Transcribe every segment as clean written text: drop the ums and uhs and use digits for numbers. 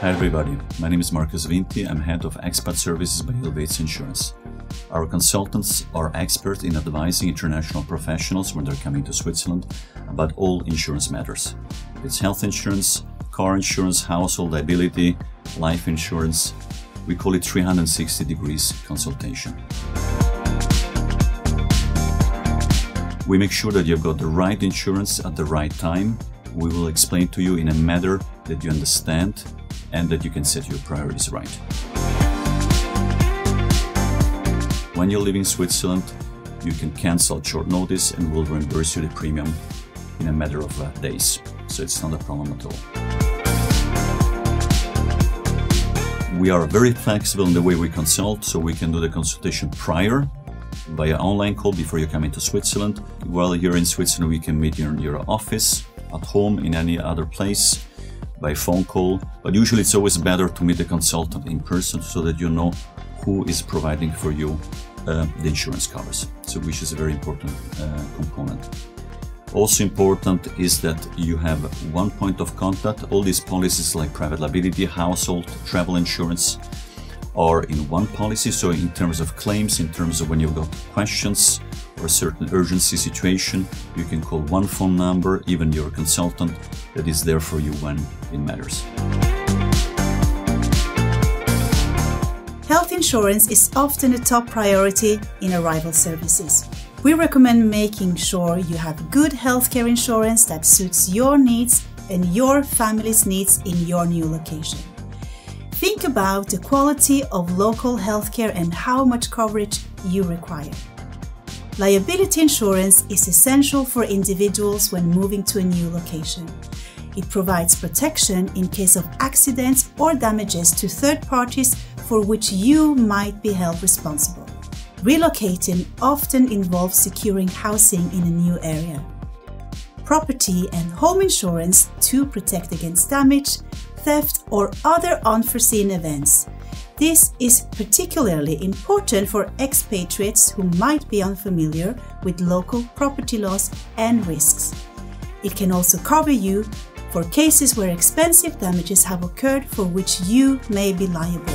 Hi everybody, my name is Marcus Vinti. I'm head of Expat Services by Helvetia Insurance. Our consultants are experts in advising international professionals when they're coming to Switzerland about all insurance matters. It's health insurance, car insurance, household liability, life insurance. We call it 360 degrees consultation. We make sure that you've got the right insurance at the right time. We will explain to you in a manner that you understand and that you can set your priorities right. When you live in Switzerland, you can cancel at short notice and we'll reimburse you the premium in a matter of days. So it's not a problem at all. We are very flexible in the way we consult, so we can do the consultation prior via online call before you come into Switzerland. While you're in Switzerland, we can meet you in your office, at home, in any other place, by phone call. But usually it's always better to meet the consultant in person so that you know who is providing for you the insurance covers, so which is a very important component. Also important is that you have one point of contact. All these policies like private liability, household, travel insurance are in one policy. So in terms of claims, in terms of when you've got questions or a certain urgency situation, you can call one phone number, even your consultant, that is there for you when it matters. Health insurance is often a top priority in arrival services. We recommend making sure you have good healthcare insurance that suits your needs and your family's needs in your new location. Think about the quality of local healthcare and how much coverage you require. Liability insurance is essential for individuals when moving to a new location. It provides protection in case of accidents or damages to third parties for which you might be held responsible. Relocating often involves securing housing in a new area. Property and home insurance to protect against damage, theft, or other unforeseen events. This is particularly important for expatriates who might be unfamiliar with local property laws and risks. It can also cover you for cases where expensive damages have occurred for which you may be liable.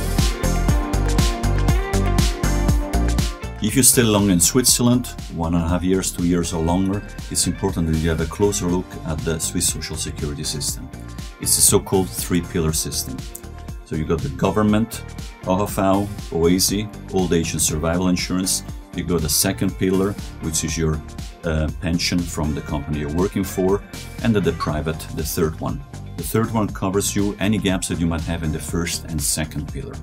If you stay long in Switzerland, 1.5 years, 2 years or longer, it's important that you have a closer look at the Swiss social security system. It's the so-called three-pillar system. So you got the government, AHV, OASI, old age and survival insurance. You got the second pillar, which is your pension from the company you're working for, and then the private, the third one. The third one covers you any gaps that you might have in the first and second pillar.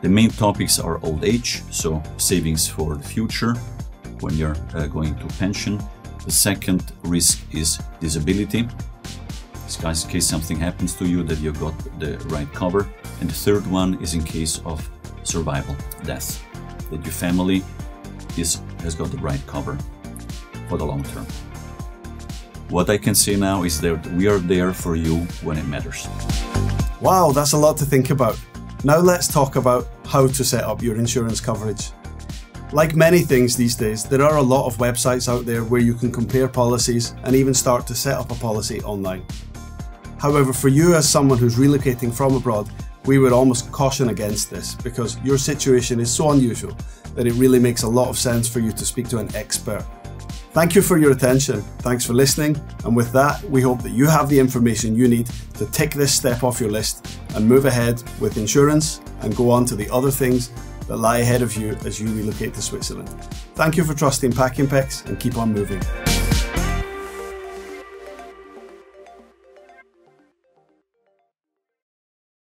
The main topics are old age, so savings for the future when you're going to pension. The second risk is disability. In case something happens to you, that you've got the right cover. And the third one is in case of survival, death, that your family has got the right cover for the long term. What I can say now is that we are there for you when it matters. Wow, that's a lot to think about. Now let's talk about how to set up your insurance coverage. Like many things these days, there are a lot of websites out there where you can compare policies and even start to set up a policy online. However, for you as someone who's relocating from abroad, we would almost caution against this because your situation is so unusual that it really makes a lot of sense for you to speak to an expert. Thank you for your attention. Thanks for listening. And with that, we hope that you have the information you need to tick this step off your list and move ahead with insurance and go on to the other things that lie ahead of you as you relocate to Switzerland. Thank you for trusting Packing Pex and keep on moving.